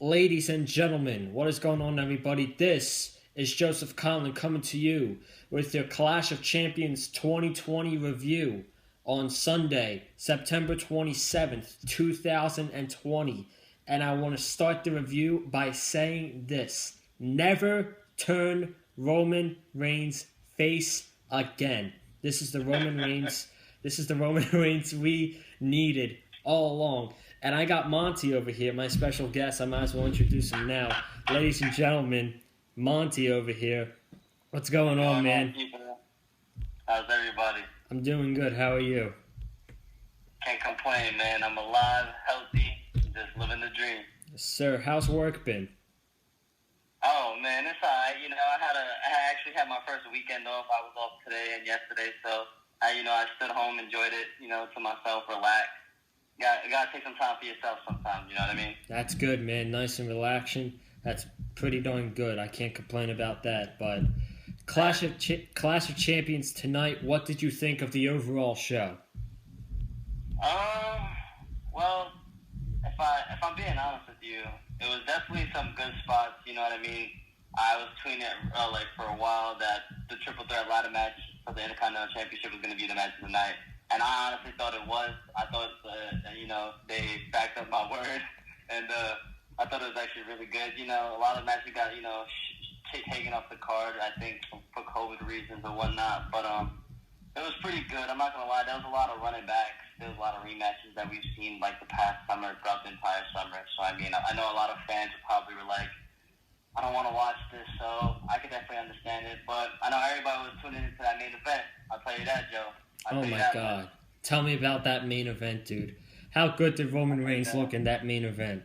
Ladies and gentlemen, what is going on, everybody? This is Joseph Conlon coming to you with your Clash of Champions 2020 review on Sunday, September 27th, 2020. And I want to start the review by saying this: never turn Roman Reigns face again. This is the Roman Reigns. This is the Roman Reigns we needed all along. And I got Monty over here, my special guest. I might as well introduce him now. Ladies and gentlemen, Monty over here. What's going on, man? How's everybody? I'm doing good. How are you? Can't complain, man. I'm alive, healthy, just living the dream. Yes, sir. How's work been? Oh, man, it's all right. I actually had my first weekend off. I was off today and yesterday, so I stood home, enjoyed it, to myself, relaxed. You gotta take some time for yourself sometimes, you know what I mean? That's good, man. Nice and relaxing. That's pretty darn good. I can't complain about that. But Clash of Champions tonight, what did you think of the overall show? Well, if I'm being honest with you, it was definitely some good spots, you know what I mean? I was tweeting for a while that the triple threat ladder match for the Intercontinental Championship was going to be the match of the night. And I honestly thought it was. I thought, they backed up my word. And I thought it was actually really good. A lot of matches got, taken off the card, I think, for COVID reasons or whatnot. But it was pretty good. I'm not going to lie. There was a lot of running backs. There was a lot of rematches that we've seen, like, the past summer, throughout the entire summer. So, I know a lot of fans probably were like, I don't want to watch this, so I could definitely understand it. But I know everybody was tuning into that main event. I'll tell you that, Joe. Oh my God. Tell me about that main event, dude. How good did Roman Reigns look in that main event?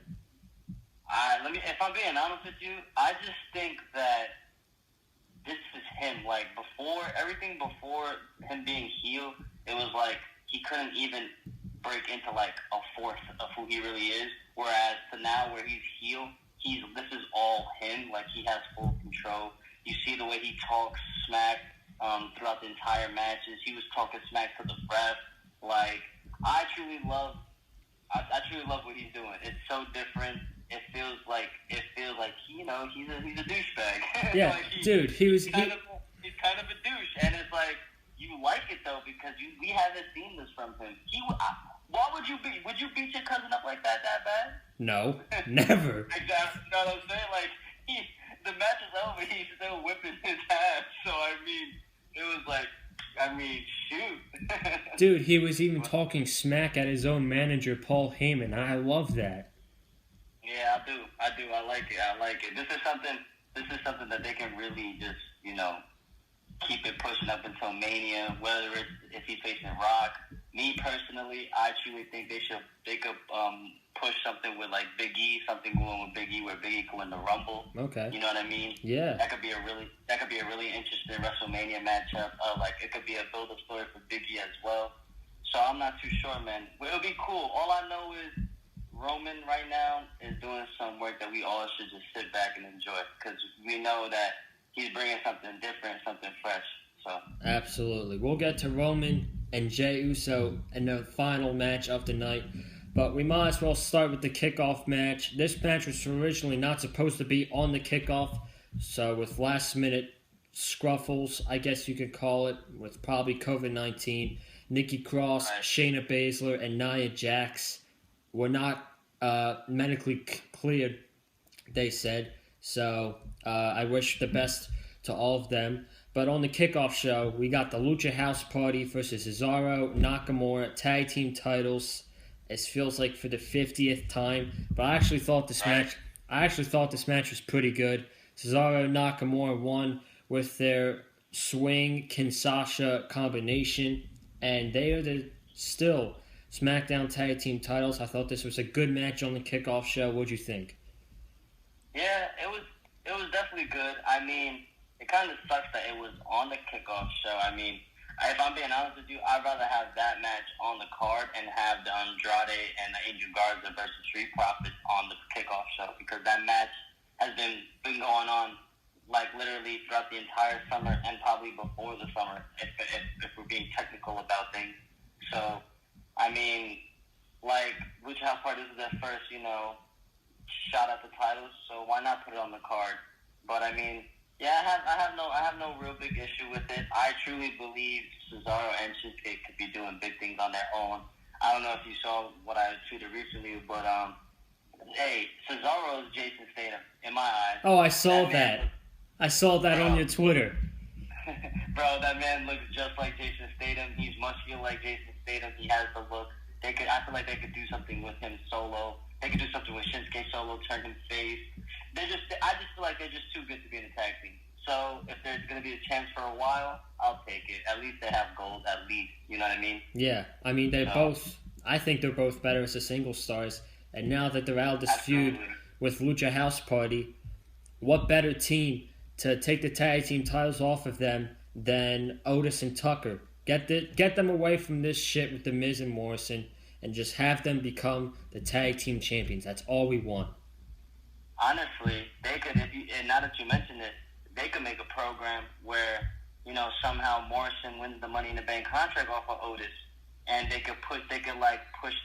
If I'm being honest with you, I just think that this is him. Like, everything before him being heel, it was like he couldn't even break into, like, a fourth of who he really is. Whereas to now where he's heel, this is all him. Like, he has full control. You see the way he talks smack throughout the entire matches. He was talking smack to the ref. Like, I truly love what he's doing. It's so different. It feels like he's a douchebag. Yeah, like dude, he's kind of a douche, and it's like you like it though because we haven't seen this from him. Why would you beat your cousin up like that bad? No, never. Exactly. You know what I'm saying? Like the match is over, he's still whipping his ass. So it was like. Shoot. Dude, he was even talking smack at his own manager, Paul Heyman. I love that. Yeah, I do. I like it. This is something that they can really just, keep it pushing up until Mania, whether it's if he's facing Rock. Me personally, I truly think they could push something with like Big E, something going with Big E where Big E can win the Rumble. Okay. You know what I mean? Yeah. That could be a really interesting WrestleMania matchup. It could be a build-up story for Big E as well. So I'm not too sure, man. But it'll be cool. All I know is Roman right now is doing some work that we all should just sit back and enjoy because we know that he's bringing something different, something fresh. So absolutely. We'll get to Roman and Jey Uso in the final match of the night. But we might as well start with the kickoff match. This match was originally not supposed to be on the kickoff. So with last-minute scruffles, I guess you could call it, with probably COVID-19, Nikki Cross, Shayna Baszler, and Nia Jax were not medically cleared, they said. So I wish the best to all of them. But on the kickoff show, we got the Lucha House Party versus Cesaro, Nakamura, tag team titles. It feels like for the 50th time. But I actually thought this match was pretty good. Cesaro, Nakamura won with their swing Kinshasa combination, and they are still SmackDown tag team titles. I thought this was a good match on the kickoff show. What'd you think? Yeah, it was definitely good. It kind of sucks that it was on the kickoff show. If I'm being honest with you, I'd rather have that match on the card and have the Andrade and the Angel Garza versus Street Profits on the kickoff show because that match has been going on like literally throughout the entire summer and probably before the summer if we're being technical about things. So, Lucha House Party, this is their first, shot at the titles, so why not put it on the card? But I mean, yeah, I have no real big issue with it. I truly believe Cesaro and Shinsuke could be doing big things on their own. I don't know if you saw what I tweeted recently, but hey, Cesaro is Jason Statham in my eyes. Oh, I saw that. I saw that on your Twitter. Bro, that man looks just like Jason Statham. He's muscular like Jason Statham. He has the look. I feel like they could do something with him solo. They could do something with Shinsuke solo, turn him face. I just feel like they're just too good to be in a tag team. So if there's going to be a chance for a while, I'll take it. At least they have gold, at least. You know what I mean? Yeah, I mean, I think they're both better as a single stars. And now that they're out of this feud with Lucha House Party, what better team to take the tag team titles off of them than Otis and Tucker? Get them away from this shit with The Miz and Morrison and just have them become the tag team champions. That's all we want. Honestly, they could, and now that you mention it, they could make a program where, somehow Morrison wins the Money in the Bank contract off of Otis, and they could push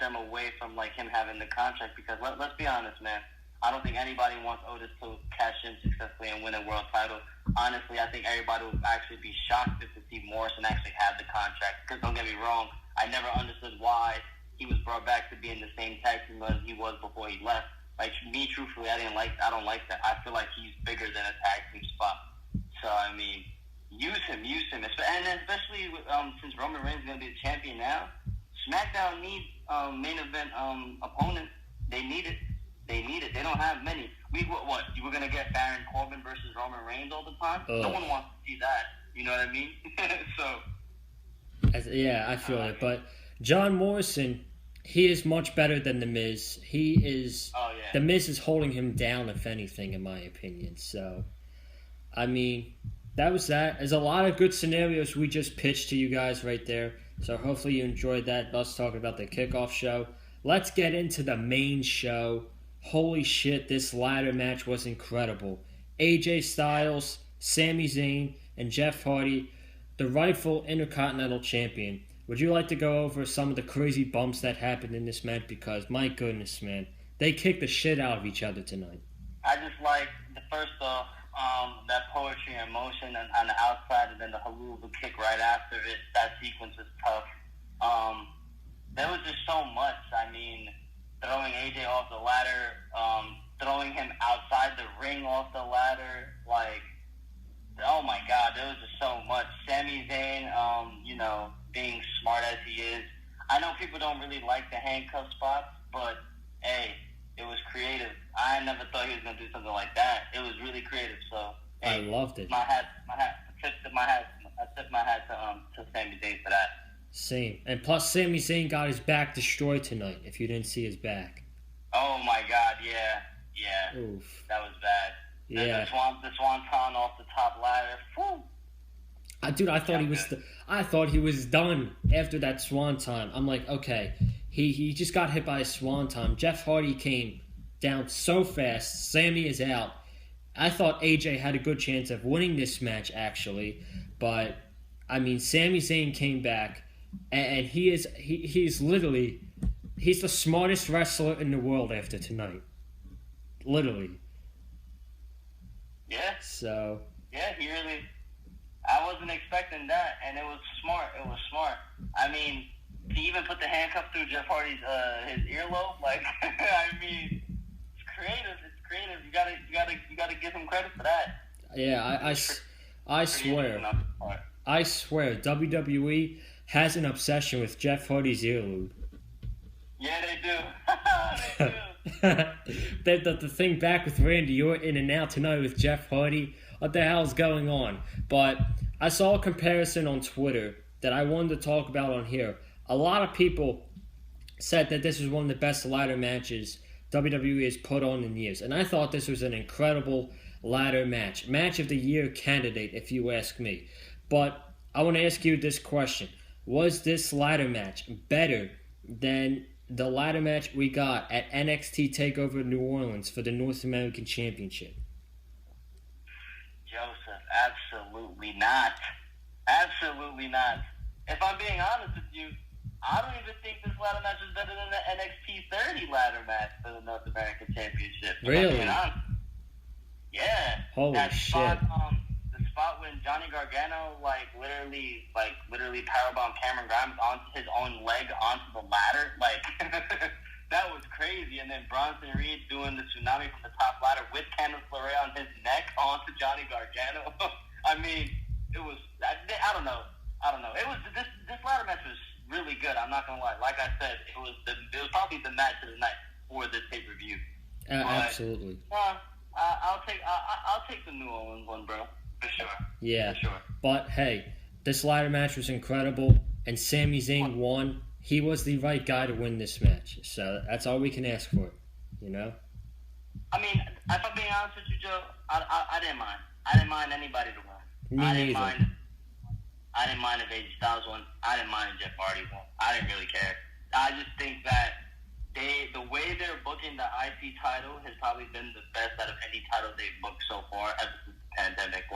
them away from him having the contract, because let's be honest, man. I don't think anybody wants Otis to cash in successfully and win a world title. Honestly, I think everybody would actually be shocked to see Morrison actually have the contract. Because don't get me wrong, I never understood why he was brought back to be in the same tag team as he was before he left. Me, truthfully, I don't like that. I feel like he's bigger than a tag team spot. So, I mean, use him. And especially since Roman Reigns is going to be the champion now, SmackDown needs main event opponents. They need it. They don't have many. You were going to get Baron Corbin versus Roman Reigns all the time? No one wants to see that. You know what I mean? Yeah, I feel it. But John Morrison, he is much better than The Miz. The Miz is holding him down, if anything, in my opinion. So, I mean, that was that. There's a lot of good scenarios we just pitched to you guys right there. So hopefully you enjoyed that, us talking about the kickoff show. Let's get into the main show. Holy shit, this ladder match was incredible. AJ Styles, Sami Zayn, and Jeff Hardy, the rightful Intercontinental Champion. Would you like to go over some of the crazy bumps that happened in this match? Because, my goodness, man, they kicked the shit out of each other tonight. I just like, first off, that poetry in motion on the outside, and then the haluva kick right after it. That sequence was tough. There was just so much. I mean, throwing AJ off the ladder, throwing him outside the ring off the ladder, oh my God, there was just so much. Sami Zayn, being smart as he is. I know people don't really like the handcuff spots, but hey, it was creative. I never thought he was gonna do something like that. It was really creative. So hey, I loved it. I tip my hat to Sami Zayn for that. Same. And plus, Sami Zayn got his back destroyed tonight, if you didn't see his back. Oh, my God, yeah. Oof. That was bad. Yeah. The swanton off the top ladder. Whew. Dude, I thought he was done after that swanton. I'm like, okay, he just got hit by a swanton. Jeff Hardy came down so fast. Sami is out. I thought AJ had a good chance of winning this match, actually. But, I mean, Sami Zayn came back. And he's the smartest wrestler in the world after tonight. Literally. Yeah. So. Yeah, I wasn't expecting that, and it was smart. I mean, to even put the handcuff through Jeff Hardy's his earlobe, I mean, it's creative. You gotta give him credit for that. Yeah, I swear. I swear, WWE has an obsession with Jeff Hardy's earlobe. Yeah, they do. The thing back with Randy Orton and now tonight with Jeff Hardy, what the hell's going on? But I saw a comparison on Twitter that I wanted to talk about on here. A lot of people said that this was one of the best ladder matches WWE has put on in years. And I thought this was an incredible ladder match. Match of the year candidate, if you ask me. But I want to ask you this question. Was this ladder match better than the ladder match we got at NXT TakeOver New Orleans for the North American Championship? Joseph, absolutely not. Absolutely not. If I'm being honest with you, I don't even think this ladder match is better than the NXT 30 ladder match for the North American Championship. Really? Yeah. Holy that shit. The spot when Johnny Gargano literally powerbombed Cameron Grimes onto his own leg onto the ladder, that was crazy. And then Bronson Reed doing the tsunami from the top ladder with Candice LeRae on his neck onto Johnny Gargano. I mean, it was, I don't know. It was this ladder match was really good. I'm not gonna lie. Like I said, it was probably the match of the night for this pay-per-view. Absolutely. I'll take the New Orleans one, bro. For sure. Yeah. For sure. But hey, this ladder match was incredible, and Sami Zayn won. He was the right guy to win this match, so that's all we can ask for, you know? I mean, if I'm being honest with you, Joe, I didn't mind. I didn't mind anybody to win. Me neither. I didn't mind if AJ Styles won. I didn't mind if Jeff Hardy won. I didn't really care. I just think that the way they're booking the IC title has probably been the best out of any title they've booked so far ever since the pandemic.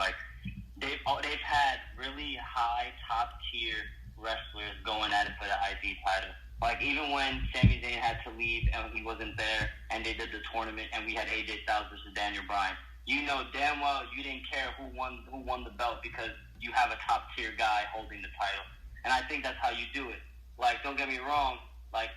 They've had really high top tier wrestlers going at it for the IC title. Even when Sami Zayn had to leave and he wasn't there, and they did the tournament, and we had AJ Styles versus Daniel Bryan. You know damn well you didn't care who won the belt because you have a top tier guy holding the title, and I think that's how you do it. Don't get me wrong.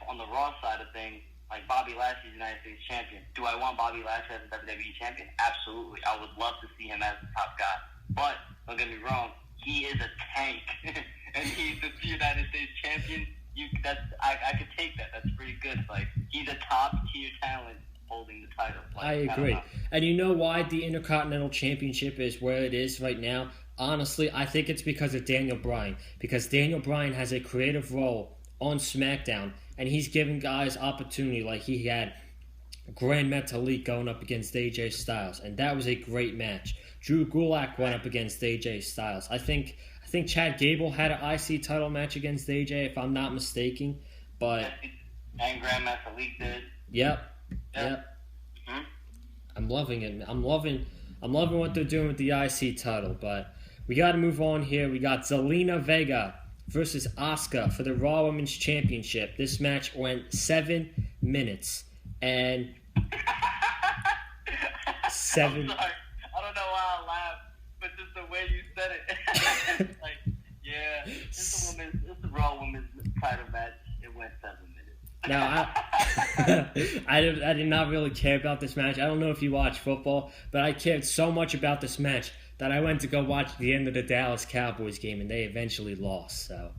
On the Raw side of things, Bobby Lashley's United States champion. Do I want Bobby Lashley as a WWE champion? Absolutely. I would love to see him as the top guy. But don't get me wrong, he is a tank, and he's the United States champion. I could take that. That's pretty good. He's a top tier talent holding the title. I agree. And you know why the Intercontinental Championship is where it is right now? Honestly, I think it's because of Daniel Bryan. Because Daniel Bryan has a creative role on SmackDown, and he's giving guys opportunity. He had Grand Metalik going up against AJ Styles, and that was a great match. Drew Gulak went up against AJ Styles. I think Chad Gable had an IC title match against AJ, if I'm not mistaken. But and Grand Metalik did. Yep. Mm-hmm. I'm loving it. I'm loving what they're doing with the IC title. But we got to move on here. We got Zelina Vega versus Asuka for the Raw Women's Championship. This match went 7 minutes. And 7... I'm sorry. I don't know why I laughed, but just the way you said it. Yeah, it's the Raw Women's title match. It went 7 minutes. No, I did not really care about this match. I don't know if you watch football, but I cared so much about this match that I went to go watch the end of the Dallas Cowboys game, and they eventually lost. So.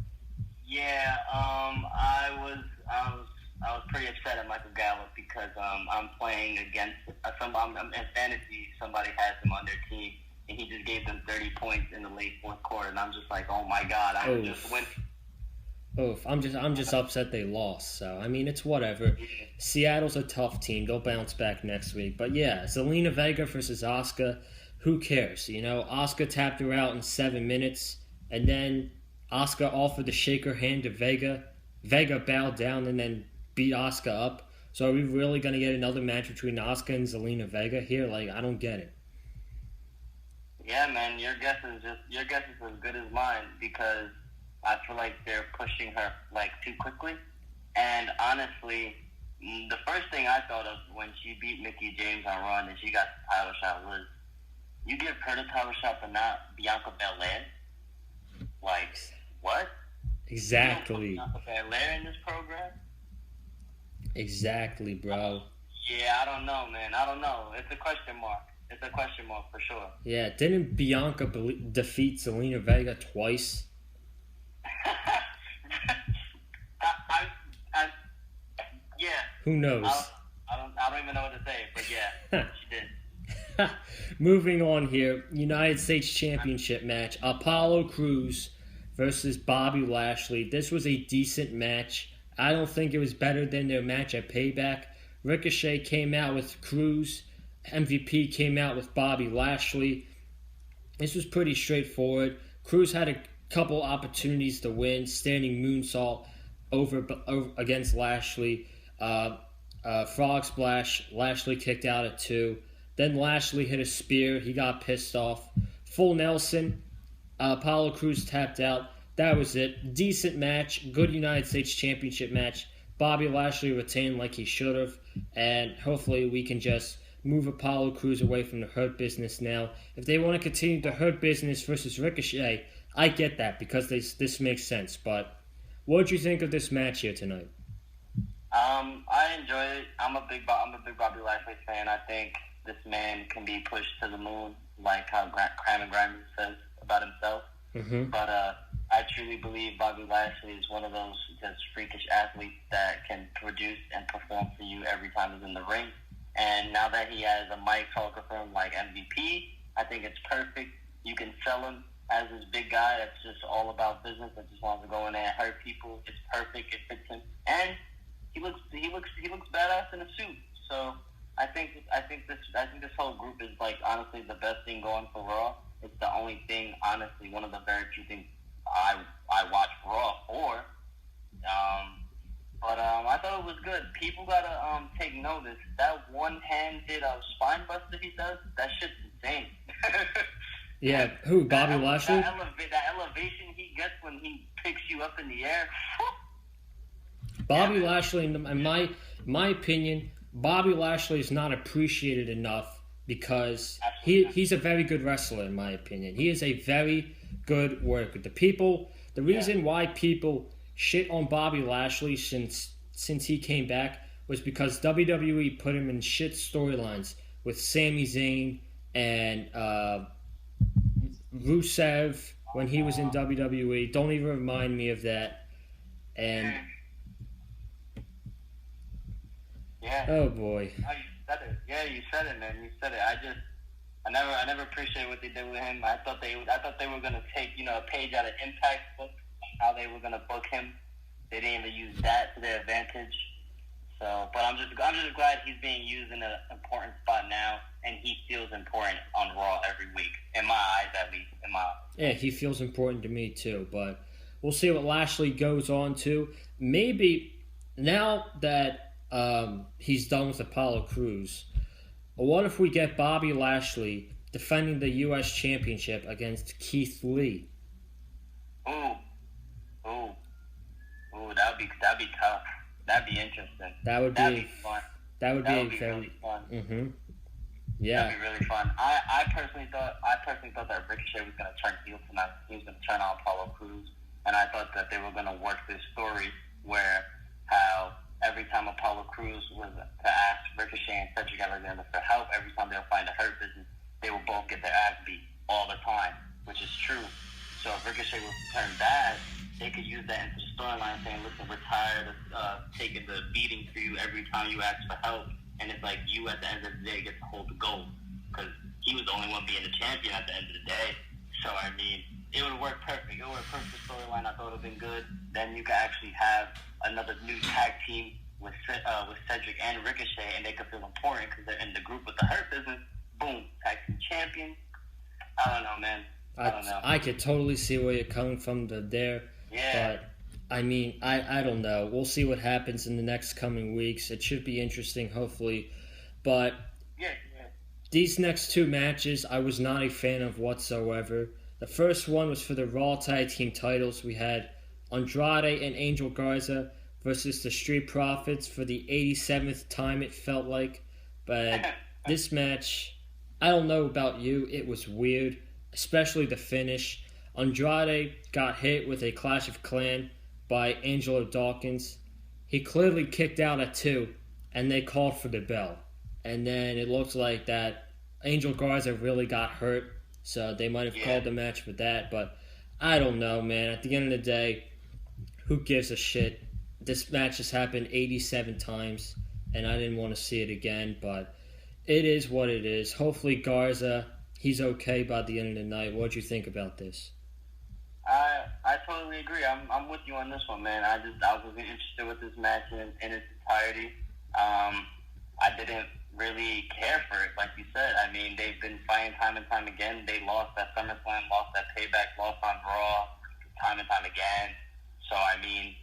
Yeah, I was pretty upset at Michael Gallup because I'm playing against I'm in fantasy. Somebody has him on their team, and he just gave them 30 points in the late fourth quarter, and I'm just like, oh my god, I just went. Oof, I'm just upset they lost. So I mean, it's whatever. Seattle's a tough team. They'll bounce back next week. But yeah, Zelina Vega versus Asuka. Who cares? Asuka tapped her out in 7 minutes, and then Asuka offered to shake her hand to Vega. Vega bowed down and then beat Asuka up. So are we really going to get another match between Asuka and Zelina Vega here? I don't get it. Yeah, man, your guess is as good as mine because I feel like they're pushing her too quickly. And honestly, the first thing I thought of when she beat Mickie James on Raw and she got the title shot was, you give her the title shot but not Bianca Belair? What? Exactly. Bianca Belair in this program? Exactly, bro. Yeah, I don't know, man. I don't know. It's a question mark. It's a question mark for sure. Yeah, didn't Bianca defeat Zelina Vega twice? Yeah. Who knows? I don't even know what to say, but yeah, she did. Moving on here, United States Championship match. Apollo Crews versus Bobby Lashley. This was a decent match. I don't think it was better than their match at Payback. Ricochet came out with Crews. MVP came out with Bobby Lashley. This was pretty straightforward. Crews had a couple opportunities to win. Standing moonsault over against Lashley. Frog splash. Lashley kicked out at 2. Then Lashley hit a spear. He got pissed off. Full Nelson. Apollo Crews tapped out. that was it. Decent match, good United States Championship match. Bobby Lashley retained like he should have, and hopefully we can just move Apollo Crews away from the Hurt Business now. If they want to continue the Hurt Business versus Ricochet, I get that because this makes sense. But what did you think of this match here tonight? I enjoyed it. I'm a big Bobby Lashley fan. I think this man can be pushed to the moon, like how Cram and Grinder says about himself. Mm-hmm. But I truly believe Bobby Lashley is one of those just freakish athletes that can produce and perform for you every time he's in the ring. And now that he has a mic talker for him like MVP, I think it's perfect. You can sell him as this big guy that's just all about business, that just wants to go in there and hurt people. It's perfect. It fits him, and he looks badass in a suit. So I think this whole group is like honestly the best thing going for Raw. It's the only thing, honestly, one of the very few things I watch Raw for. But I thought it was good. People gotta take notice. That one-handed spine buster he does, that shit's insane. Yeah, who? Bobby Lashley? That elevation he gets when he picks you up in the air. Bobby Lashley, in my opinion, Bobby Lashley is not appreciated enough because he's a very good wrestler, in my opinion. He is a very good worker. The reason why people shit on Bobby Lashley since he came back was because WWE put him in shit storylines with Sami Zayn and Rusev when he was in WWE. Don't even remind me of that. And oh boy. Oh, you said it. Yeah, you said it, man. You said it. I never appreciated what they did with him. I thought they were gonna take a page out of Impact's book, how they were gonna book him. They didn't even use that to their advantage. So, but I'm just glad he's being used in an important spot now, and he feels important on Raw every week, in my eyes at least. Yeah, he feels important to me too. But we'll see what Lashley goes on to. Maybe now that he's done with Apollo Crews, what if we get Bobby Lashley defending the U.S. Championship against Keith Lee? That'd be tough. That'd be interesting. That'd be fun. That would be really fun. Mm-hmm. Yeah. That'd be really fun. I personally thought that Ricochet was gonna turn heel tonight. He was gonna turn on Apollo Crews, and I thought that they were gonna work this story where how every time Apollo Crews was to ask Ricochet and Cedric Alexander for help, every time they'll find a Hurt Business, they will both get their ass beat all the time, which is true. So if Ricochet was to turn bad, they could use that into the storyline, saying, listen, we're tired of taking the beating for you every time you ask for help. And it's like you, at the end of the day, get to hold the gold. Because he was the only one being the champion at the end of the day. So, I mean, it would work perfect. It would work perfect storyline. I thought it would have been good. Then you could actually have another new tag team with Cedric and Ricochet, and they could feel important because they're in the group with the Hurt Business. Boom, tag team champion. I don't know, man. I don't know. I could totally see where you're coming from there. Yeah. But, I mean, I don't know. We'll see what happens in the next coming weeks. It should be interesting, hopefully. But these next two matches, I was not a fan of whatsoever. The first one was for the Raw Tag Team titles. We had Andrade and Angel Garza versus the Street Profits for the 87th time, it felt like. But this match, I don't know about you, it was weird, especially the finish. Andrade got hit with a Clash of Clan by Angelo Dawkins. He clearly kicked out at 2, and they called for the bell. And then it looks like that Angel Garza really got hurt, so they might have called the match for that. But I don't know, man. At the end of the day, who gives a shit? This match has happened 87 times, and I didn't want to see it again. But it is what it is. Hopefully Garza, he's okay by the end of the night. What do you think about this? I totally agree. I'm with you on this one, man. I was really interested with this match in its entirety. I didn't really care for it, like you said. I mean, they've been fighting time and time again. They lost at SummerSlam, lost at Payback, lost on Raw, time and time again. So, I mean,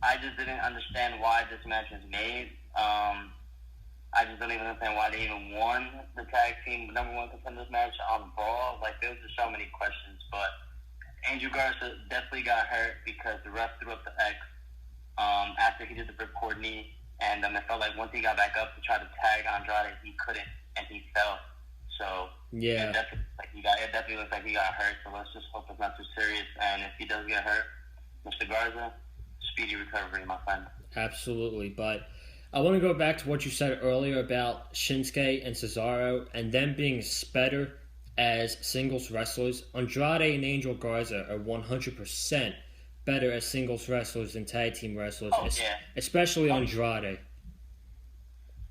I just didn't understand why this match was made. I just don't even understand why they even won the tag team number 1 contenders match on Raw. Like, there was just so many questions, but Angel Garza definitely got hurt because the ref threw up the X after he did the ripcord knee, and it felt like once he got back up to try to tag Andrade, he couldn't, and he fell. So Yeah. it definitely looks like he got hurt. So let's just hope it's not too serious. And if he does get hurt, Mr. Garza, speedy recovery, my friend. Absolutely, but I want to go back to what you said earlier about Shinsuke and Cesaro and them being better as singles wrestlers. Andrade and Angel Garza are 100% better as singles wrestlers than tag team wrestlers, especially Andrade.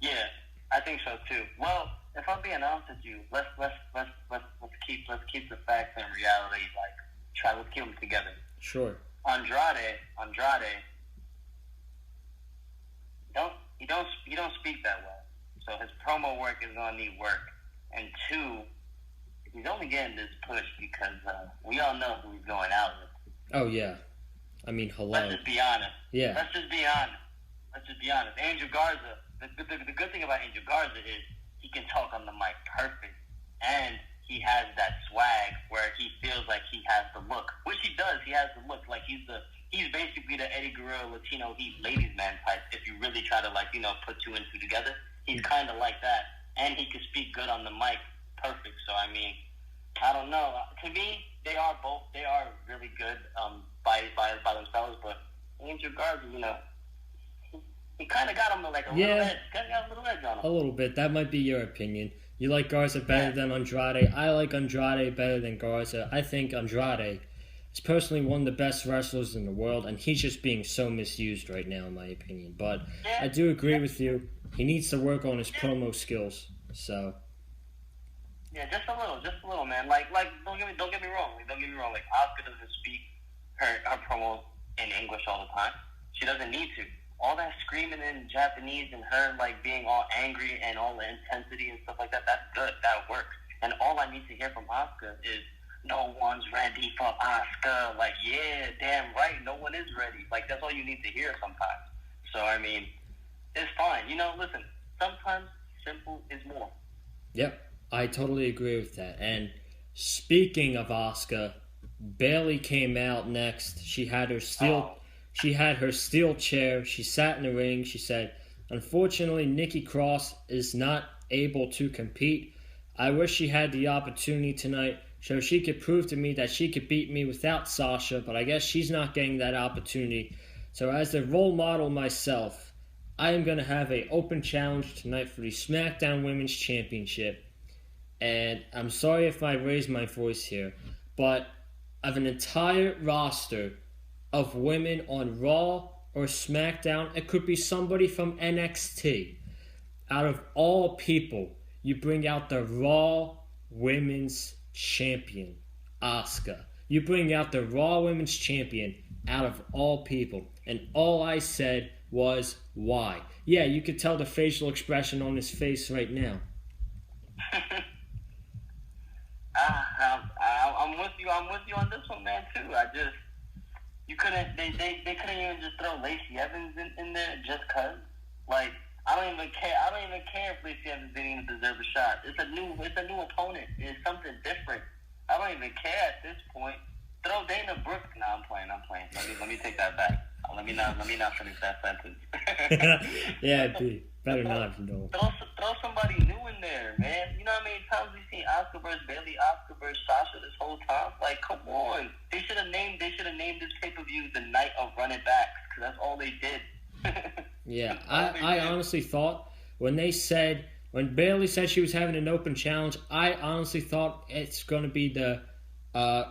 Yeah, I think so too. Well, if I'm being honest with you, let's keep the facts and reality let's keep them together. Sure. Andrade, he don't speak that well, so his promo work is gonna need work. And two, he's only getting this push because we all know who he's going out with. Oh yeah, I mean, hello. Let's just be honest. Yeah. Let's just be honest. Angel Garza. The good thing about Angel Garza is he can talk on the mic perfect, and he has that swag where he feels like he has the look, which he does. He has the look like he's basically the Eddie Guerrero Latino Heat ladies man type. If you really try to put two and two together, he's kind of like that, and he can speak good on the mic, perfect. So I mean, I don't know. To me, they are really good by themselves, but Angel Garza, he kind of got him like a little edge. Got a little edge on him. A little bit. That might be your opinion. You like Garza better than Andrade. I like Andrade better than Garza. I think Andrade is personally one of the best wrestlers in the world, and he's just being so misused right now, in my opinion. But I do agree with you. He needs to work on his promo skills. So. Yeah, just a little, man. Like, don't get me wrong. Like, Asuka doesn't speak her promo in English all the time. She doesn't need to. All that screaming in Japanese and her being all angry and all the intensity and stuff like that, that's good. That works. And all I need to hear from Asuka is no one's ready for Asuka. Like, yeah, damn right, no one is ready. Like, that's all you need to hear sometimes. So I mean, it's fine. Listen, sometimes simple is more. Yep, I totally agree with that. And speaking of Asuka, Bayley came out next. She had her steel chair. She sat in the ring. She said, "Unfortunately, Nikki Cross is not able to compete. I wish she had the opportunity tonight so she could prove to me that she could beat me without Sasha, but I guess she's not getting that opportunity. So as the role model myself, I am going to have an open challenge tonight for the SmackDown Women's Championship. And I'm sorry if I raise my voice here, but of an entire roster of women on Raw or SmackDown, it could be somebody from NXT. Out of all people, you bring out the Raw Women's Champion, Asuka. You bring out the Raw Women's Champion out of all people. And all I said was, why? Yeah, you could tell the facial expression on his face right now. I'm with you on this one, man, too. They couldn't even just throw Lacey Evans in there just cause. Like, I don't even care if Lacey Evans didn't even deserve a shot. It's a new opponent. It's something different. I don't even care at this point. Throw Dana Brooke. No, I'm playing. Let me take that back. Let me not finish that sentence. Yeah, better not, you know. Throw somebody new in there, man. You know how many times we've seen Asuka versus Bayley, Asuka versus Sasha this whole time? Like, come on. They should have named this pay-per-view the Night of Running Backs, because that's all they did. Yeah, I honestly thought when Bayley said she was having an open challenge, I honestly thought it's going to be the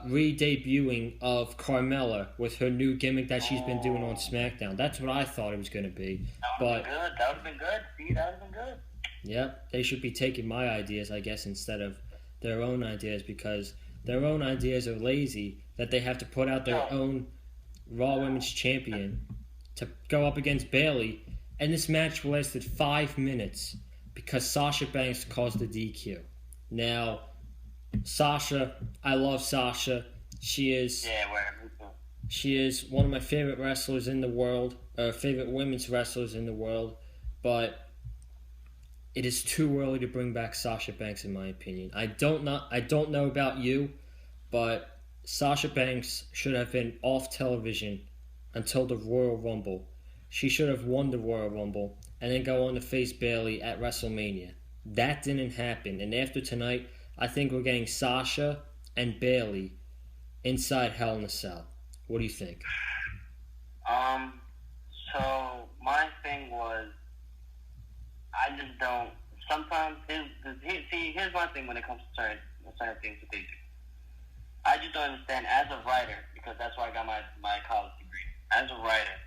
re-debuting of Carmella with her new gimmick that she's been doing on SmackDown. That's what I thought it was going to be. That would have been good. See, that would have been good. Yep, they should be taking my ideas, I guess, instead of their own ideas, because their own ideas are lazy, that they have to put out their own Raw Women's Champion to go up against Bayley, and this match lasted 5 minutes because Sasha Banks caused the DQ. Now, Sasha, I love Sasha. She is one of my favorite wrestlers in the world, favorite women's wrestlers in the world, but it is too early to bring back Sasha Banks, in my opinion. I don't know about you, but Sasha Banks should have been off television until the Royal Rumble. She should have won the Royal Rumble and then go on to face Bayley at WrestleMania. That didn't happen. And after tonight, I think we're getting Sasha and Bayley inside Hell in a Cell. What do you think? Um, so my thing was, I just don't. Sometimes, here's my thing when it comes to certain things that they do. I just don't understand as a writer, because that's where I got my college degree. As a writer,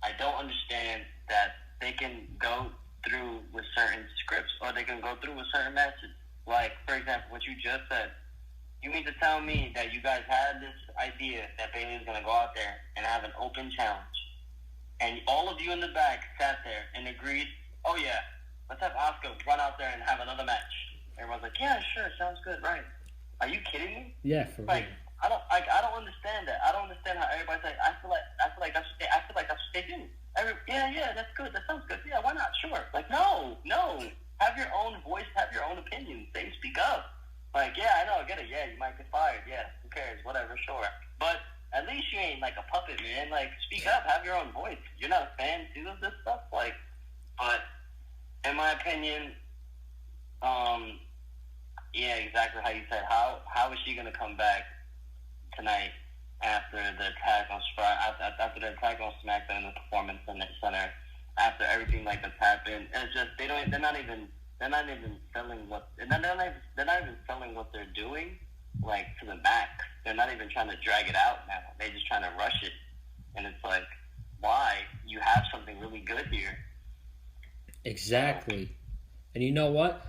I don't understand that they can go through with certain scripts or they can go through with certain matches. Like, for example, what you just said. You mean to tell me that you guys had this idea that Bayley was going to go out there and have an open challenge, and all of you in the back sat there and agreed, oh yeah, let's have Asuka run out there and have another match. Everyone's like, yeah, sure, sounds good, right? Are you kidding me? Yeah, for Like, real. I don't understand that. I don't understand how everybody's like. I feel like that's what they do. Yeah, that's good. That sounds good. Yeah, why not? Sure. Like, no. Have your own voice. Have your own opinion. Say, speak up. Like, yeah, I know, I get it. Yeah, you might get fired. Yeah, who cares? Whatever, sure. But at least you ain't like a puppet, man. Like, speak up. Have your own voice. You're not a fan too of this stuff. Like, but in my opinion, yeah, exactly how you said. How is she gonna come back tonight after the attack on after the attack on SmackDown and the Performance Center, after everything like that's happened? It's just they're not even selling what they're doing like to the max. They're not even trying to drag it out now. They're just trying to rush it, and it's like, why? You have something really good here. Exactly. And you know what?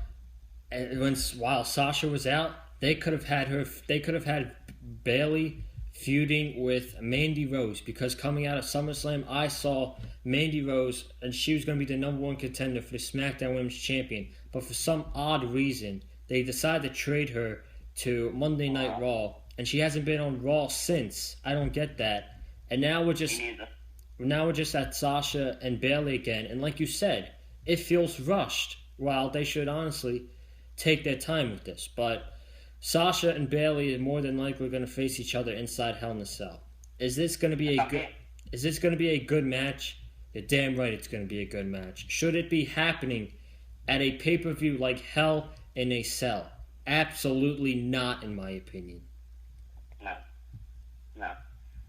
While Sasha was out, they could have had Bayley feuding with Mandy Rose, because coming out of SummerSlam, I saw Mandy Rose and she was going to be the number one contender for the SmackDown Women's Champion. But for some odd reason, they decided to trade her to Monday Night Raw, and she hasn't been on Raw since. I don't get that. And now we're just at Sasha and Bayley again, and like you said, it feels rushed. While they should honestly take their time with this, but Sasha and Bayley are more than likely going to face each other inside Hell in a Cell. Is this going to be a good match? You're damn right it's going to be a good match. Should it be happening at a pay-per-view like Hell in a Cell? Absolutely not, in my opinion. No.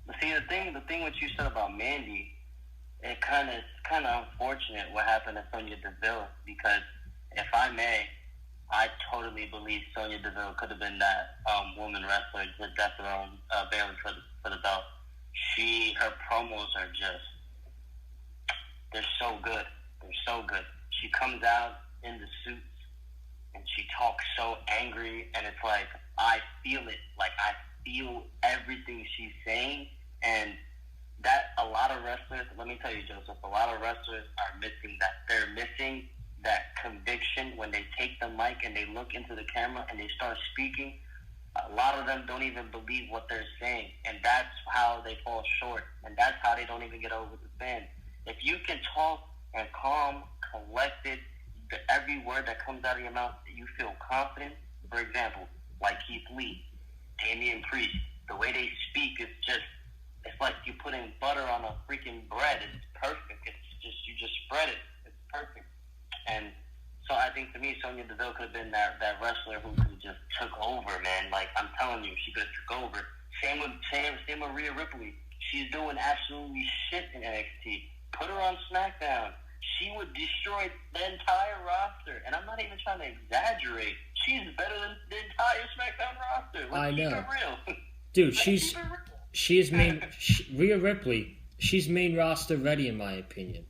But see, the thing what you said about Mandy, it's kind of unfortunate what happened to Sonya Deville, because if I may, I totally believe Sonya Deville could have been that woman wrestler to dethrone Bayley for the belt. Her promos are just, they're so good. They're so good. She comes out in the suits and she talks so angry, and it's like, I feel it. Like, I feel everything she's saying, and that a lot of wrestlers, let me tell you, Joseph, a lot of wrestlers are missing that. They're missing that conviction when they take the mic and they look into the camera and they start speaking. A lot of them don't even believe what they're saying, and that's how they fall short, and that's how they don't even get over the fans. If you can talk and calm, collected, every word that comes out of your mouth, you feel confident. For example, like Keith Lee, Damian Priest, the way they speak is just, it's like you putting butter on a freaking bread. It's perfect. You just spread it. It's perfect. And so I think, to me, Sonya Deville could have been that wrestler who could just took over, man. Like, I'm telling you, she could have took over. Same with Rhea Ripley. She's doing absolutely shit in NXT. Put her on SmackDown. She would destroy the entire roster. And I'm not even trying to exaggerate. She's better than the entire SmackDown roster. Let's keep it real. Dude, Rhea Ripley, she's main roster ready, in my opinion.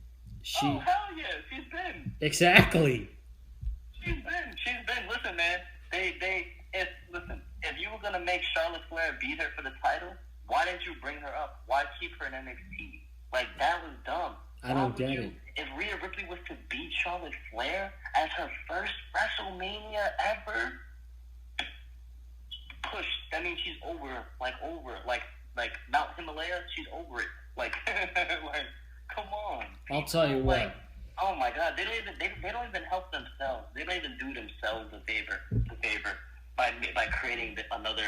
Oh, hell yeah, she's been. Exactly. She's been. Listen, man, if you were going to make Charlotte Flair beat her for the title, why didn't you bring her up? Why keep her in NXT? Like, that was dumb. I don't get it. If Rhea Ripley was to beat Charlotte Flair as her first WrestleMania ever, push. That means she's over. Like Mount Himalaya, she's over it. Like, come on. I'll tell you what. Like, oh my God, they don't even help themselves. They don't even do themselves a favor by creating another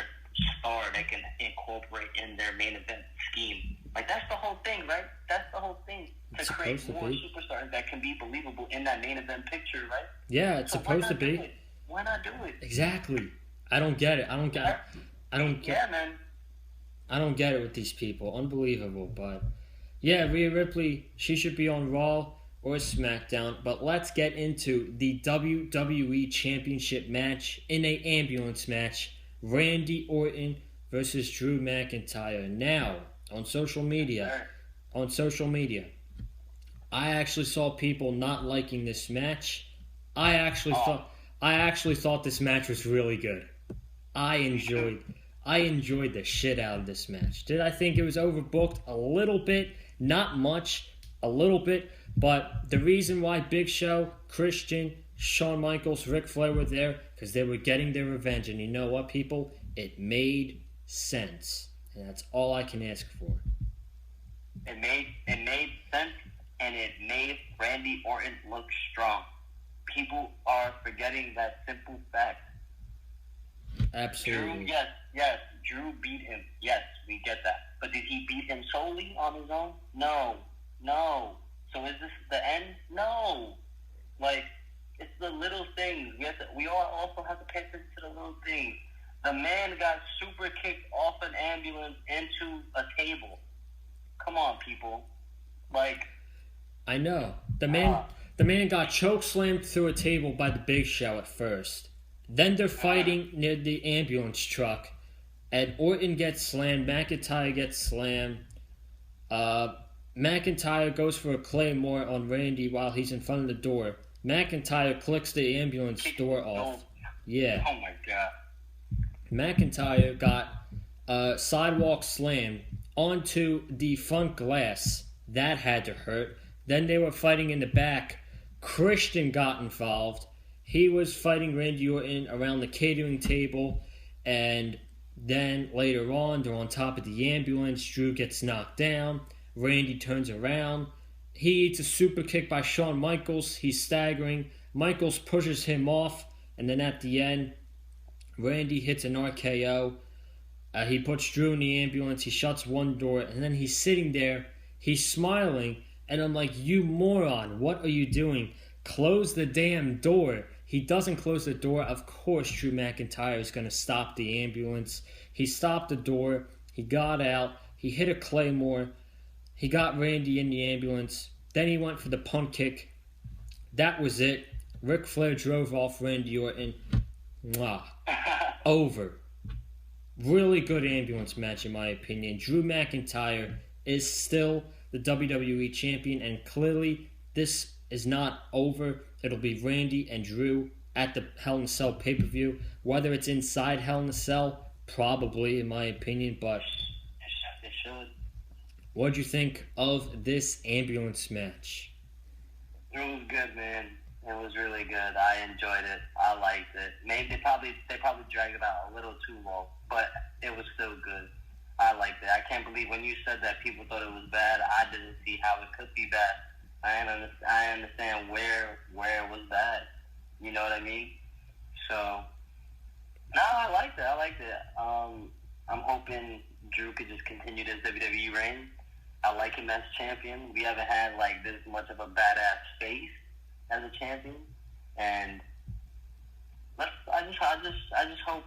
star they can incorporate in their main event scheme. Like, that's the whole thing, right? That's the whole thing. To create more superstars that can be believable in that main event picture, right? Yeah, it's supposed to be. Why not do it? Exactly. I don't get it. I don't get Yeah, man. I don't get it with these people. Unbelievable. But yeah, Rhea Ripley, she should be on Raw or SmackDown. But let's get into the WWE Championship match in a ambulance match. Randy Orton versus Drew McIntyre. Now, on social media, I actually saw people not liking this match. I actually thought this match was really good. I enjoyed the shit out of this match. Did I think it was overbooked? A little bit. Not much. A little bit. But the reason why Big Show, Christian, Shawn Michaels, Ric Flair were there, because they were getting their revenge. And you know what, people? It made sense. And that's all I can ask for. It made sense, and it made Randy Orton look strong. People are forgetting that simple fact. Absolutely. Yes, Drew beat him. Yes, we get that. But did he beat him solely on his own? No. So is this the end? No. Like, it's the little things. We all also have to pay attention to the little things. The man got super kicked off an ambulance into a table. Come on, people. Like, I know. The man got choke slammed through a table by the Big Show at first. Then they're fighting near the ambulance truck, and Orton gets slammed. McIntyre gets slammed. McIntyre goes for a Claymore on Randy while he's in front of the door. McIntyre clicks the ambulance door off. Yeah. Oh my God. McIntyre got sidewalk slammed onto the front glass. That had to hurt. Then they were fighting in the back. Christian got involved. He was fighting Randy Orton around the catering table. And then later on, they're on top of the ambulance. Drew gets knocked down. Randy turns around. He eats a super kick by Shawn Michaels. He's staggering. Michaels pushes him off. And then at the end, Randy hits an RKO. He puts Drew in the ambulance. He shuts one door. And then he's sitting there. He's smiling. And I'm like, you moron, what are you doing? Close the damn door. He doesn't close the door. Of course, Drew McIntyre is going to stop the ambulance. He stopped the door. He got out. He hit a Claymore. He got Randy in the ambulance. Then he went for the punt kick. That was it. Ric Flair drove off Randy Orton. Mwah. Over. Really good ambulance match, in my opinion. Drew McIntyre is still the WWE champion, and clearly this is not over. It'll be Randy and Drew at the Hell in a Cell pay-per-view. Whether it's inside Hell in a Cell, probably, in my opinion, but it should. What'd you think of this ambulance match? It was good, man. It was really good. I enjoyed it. I liked it. Maybe they probably dragged it out a little too long, but it was still good. I liked it. I can't believe when you said that people thought it was bad. I didn't see how it could be bad. I understand where it was bad. You know what I mean? So, no, I liked it. I'm hoping Drew could just continue this WWE reign. I like him as champion. We haven't had like this much of a badass face as a champion, and I just hope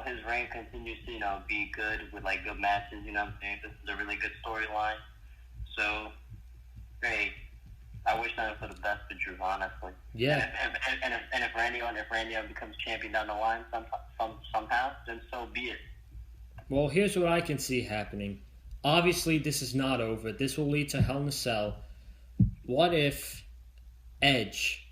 his reign continues to be good with like good matches. You know what I'm saying? This is a really good storyline. So, hey, I wish nothing for the best for Drew, honestly. Yeah. And if Randy becomes champion down the line somehow, then so be it. Well, here's what I can see happening. Obviously, this is not over. This will lead to Hell in a Cell. What if Edge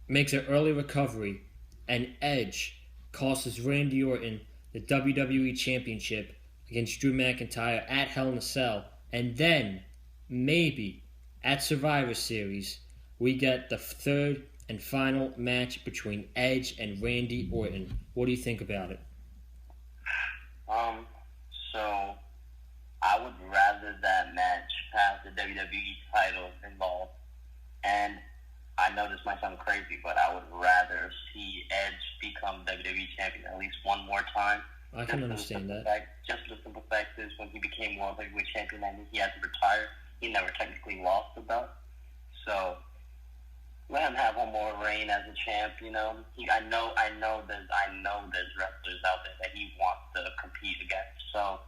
makes an early recovery and Edge costs Randy Orton the WWE Championship against Drew McIntyre at Hell in a Cell, and then maybe at Survivor Series we get the third and final match between Edge and Randy Orton? What do you think about it? So I would rather that match have the WWE title involved, and I know this might sound crazy, but I would rather see Edge become WWE champion at least one more time I can understand that. Just the simple fact is when he became World Heavyweight Champion and he had to retire, he never technically lost the belt. So let him have one more reign as a champ. You know, I know there's wrestlers out there that he wants to compete against. So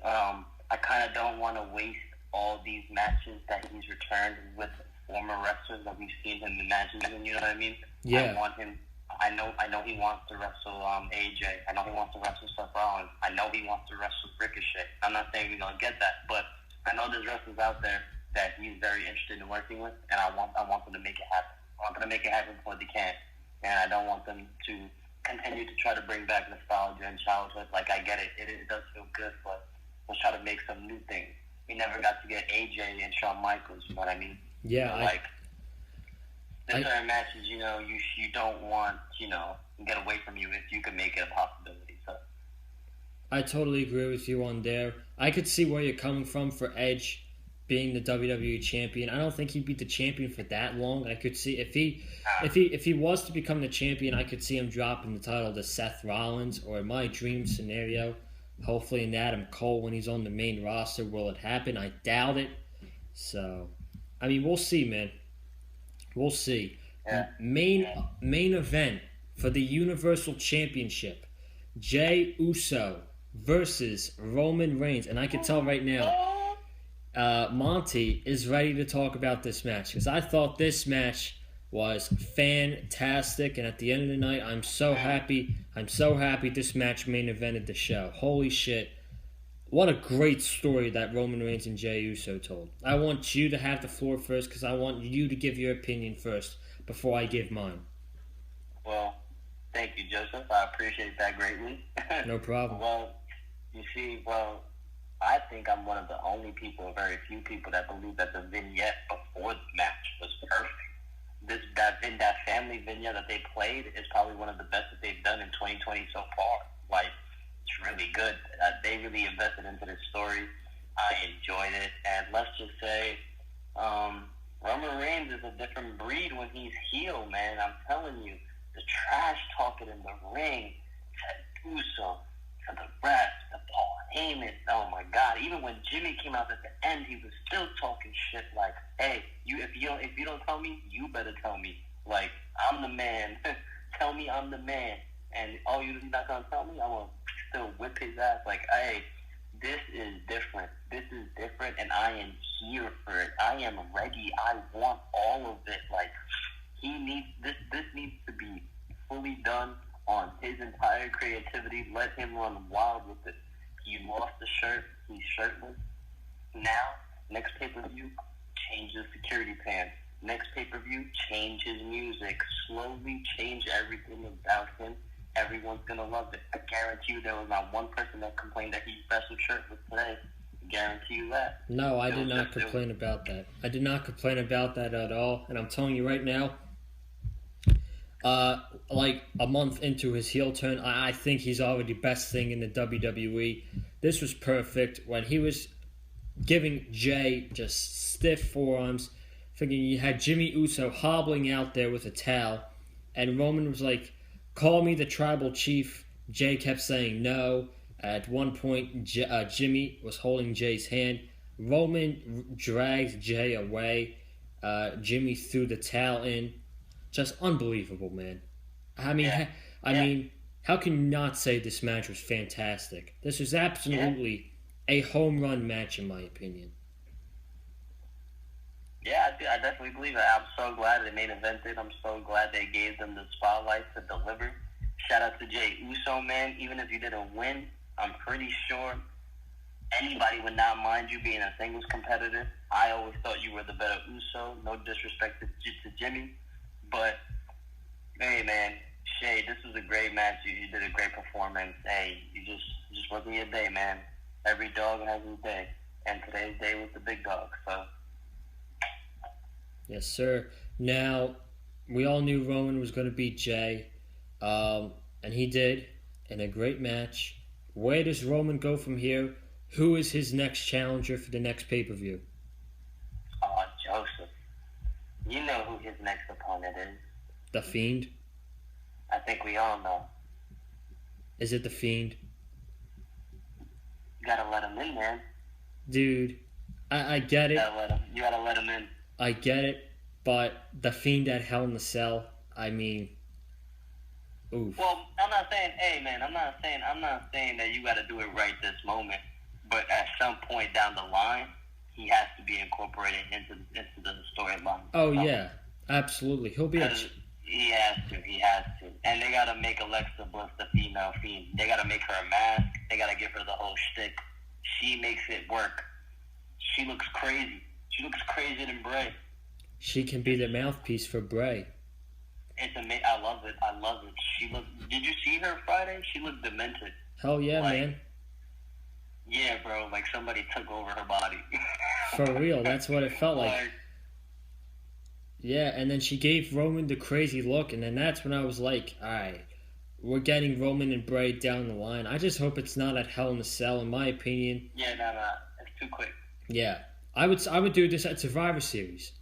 I kind of don't want to waste all these matches that he's returned with former wrestlers that we've seen him in matches. And you know what I mean? Yeah. I want him. I know he wants to wrestle AJ. I know he wants to wrestle Seth Rollins. I know he wants to wrestle Ricochet. I'm not saying we're gonna get that, but I know there's wrestlers out there that he's very interested in working with, and I want them to make it happen. I want them to make it happen before they can, and I don't want them to continue to try to bring back nostalgia and childhood. Like, I get it, it does feel good, but let's try to make some new things. We never got to get AJ and Shawn Michaels. You know what I mean? Yeah. So, there's certain matches, you know, you don't want, you know, get away from you if you can make it a possibility. So I totally agree with you on there. I could see where you're coming from for Edge being the WWE champion. I don't think he'd be the champion for that long. I could see if he was to become the champion, I could see him dropping the title to Seth Rollins, or in my dream scenario, hopefully in Adam Cole when he's on the main roster. Will it happen? I doubt it. So, I mean, we'll see, man. We'll see. Yeah. Main event for the Universal Championship. Jey Uso versus Roman Reigns. And I can tell right now, Monty is ready to talk about this match, because I thought this match was fantastic. And at the end of the night, I'm so happy this match main evented the show. Holy shit. What a great story that Roman Reigns and Jey Uso told. I want you to have the floor first, because I want you to give your opinion first before I give mine. Well, thank you, Joseph. I appreciate that greatly. No problem. Well, you see, I think I'm one of the only people, very few people, that believe that the vignette before the match was perfect. That family vignette that they played is probably one of the best that they've done in 2020 so far. Like, it's really good. They really invested into this story. I enjoyed it. And let's just say, Roman Reigns is a different breed when he's heel, man. I'm telling you, the trash talking in the ring, to Uso, to the rest, to Paul Heyman. Oh my God! Even when Jimmy came out at the end, he was still talking shit. Like, hey, if you don't tell me, you better tell me. Like, I'm the man. Tell me I'm the man. And you're not gonna tell me? I'm gonna still whip his ass. Like, hey, this is different. This is different, and I am here for it. I am ready. I want all of it. Like, he needs this. This needs to be fully done on his entire creativity. Let him run wild with it. He lost the shirt. He's shirtless. Now, next pay-per-view, change the security pants. Next pay-per-view, change his music. Slowly change everything about him. Everyone's going to love it. I guarantee you there was not one person that complained that he wrestled shirtless today. I guarantee you that. No, I did not complain about that. I did not complain about that at all. And I'm telling you right now, like a month into his heel turn, I think he's already best thing in the WWE. This was perfect when he was giving Jey just stiff forearms. Thinking you had Jimmy Uso hobbling out there with a towel, and Roman was like, "Call me the tribal chief." Jey kept saying no. At one point, Jimmy was holding Jey's hand. Roman dragged Jey away. Jimmy threw the towel in. Just unbelievable, man. I mean, how can you not say this match was fantastic? This was absolutely a home run match, in my opinion. Yeah, I definitely believe it. I'm so glad they main evented. I'm so glad they gave them the spotlight to deliver. Shout out to Jey Uso, man. Even if you didn't win, I'm pretty sure anybody would not mind you being a singles competitor. I always thought you were the better Uso. No disrespect to Jimmy. But, hey, man, Shay, this was a great match. You did a great performance. Hey, you just wasn't your day, man. Every dog has his day. And today's day was the big dog, so... Yes, sir. Now, we all knew Roman was going to beat Jey, and he did in a great match. Where does Roman go from here? Who is his next challenger for the next pay-per-view? Oh, Joseph. You know who his next opponent is. The Fiend? I think we all know. Is it The Fiend? gotta let him in, man. Dude, I get it. You gotta let him in. I get it, but the Fiend at Hell in the Cell, I mean, oof. Well, I'm not saying that you gotta do it right this moment, but at some point down the line, he has to be incorporated into the storyline. Oh yeah, absolutely. He'll be a. He has to. And they gotta make Alexa Bliss the female Fiend. They gotta make her a mask. They gotta give her the whole shtick. She makes it work. She looks crazy. She looks crazier than Bray. She can be the mouthpiece for Bray. It's amazing. I love it. Did you see her Friday? She looked demented. Hell yeah, man. Yeah, bro. Like somebody took over her body. For real, that's what it felt like. Yeah, and then she gave Roman the crazy look, and then that's when I was like, alright, we're getting Roman and Bray down the line. I just hope it's not at Hell in a Cell, in my opinion. Yeah, no. It's too quick. Yeah. I would do this at Survivor Series,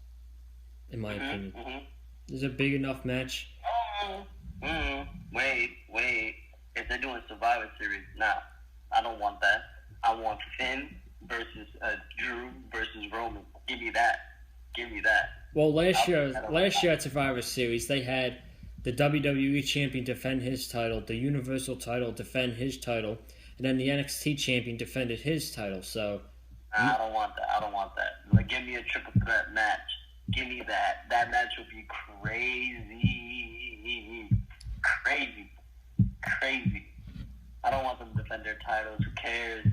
in my opinion. Mm-hmm. This is a big enough match. Wait. If they're doing Survivor Series, nah. I don't want that. I want Finn versus Drew versus Roman. Give me that. Well, last year at Survivor Series, they had the WWE Champion defend his title, the Universal title defend his title, and then the NXT Champion defended his title. So I don't want that. Like, give me a triple threat match. Give me that. That match would be crazy. I don't want them to defend their titles. Who cares?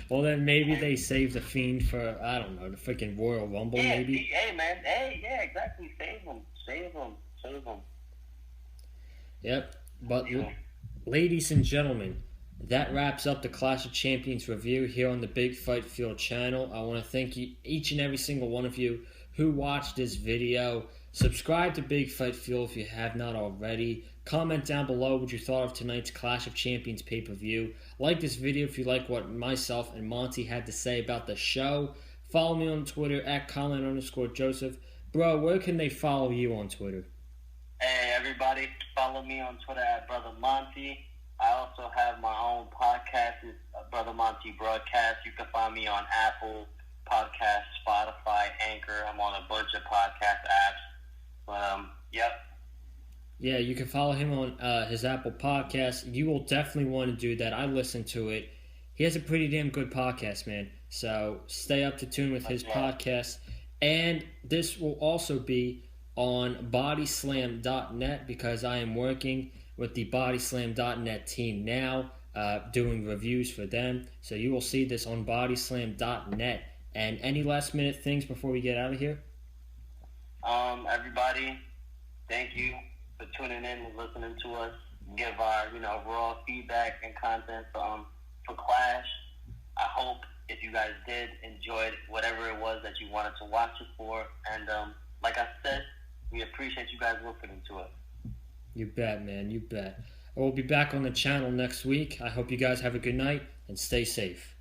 Well, then maybe they save the Fiend for, I don't know, the freaking Royal Rumble, maybe. Hey, man. Hey, yeah, exactly. Save them. Yep. But, ladies and gentlemen, that wraps up the Clash of Champions review here on the Big Fight Field channel. I want to thank you, each and every single one of you who watched this video. Subscribe to Big Fight Field if you have not already. Comment down below what you thought of tonight's Clash of Champions pay-per-view. Like this video if you like what myself and Monty had to say about the show. Follow me on Twitter at Colin_Joseph. Bro, where can they follow you on Twitter? Hey, everybody. Follow me on Twitter at Brother Monty. I also have my own podcast, it's Brother Monty Broadcast. You can find me on Apple Podcasts, Spotify, Anchor. I'm on a bunch of podcast apps. But, yep. Yeah, you can follow him on his Apple Podcast. You will definitely want to do that. I listened to it. He has a pretty damn good podcast, man. So stay up to tune with his podcast. And this will also be on bodyslam.net because I am working with the bodyslam.net team now, doing reviews for them. So you will see this on bodyslam.net. And any last minute things before we get out of here? Everybody, thank you for tuning in and listening to us. Give our, raw feedback and content for Clash. I hope if you guys did enjoy whatever it was that you wanted to watch it for. And like I said, we appreciate you guys listening to it. You bet, man. You bet. We'll be back on the channel next week. I hope you guys have a good night and stay safe.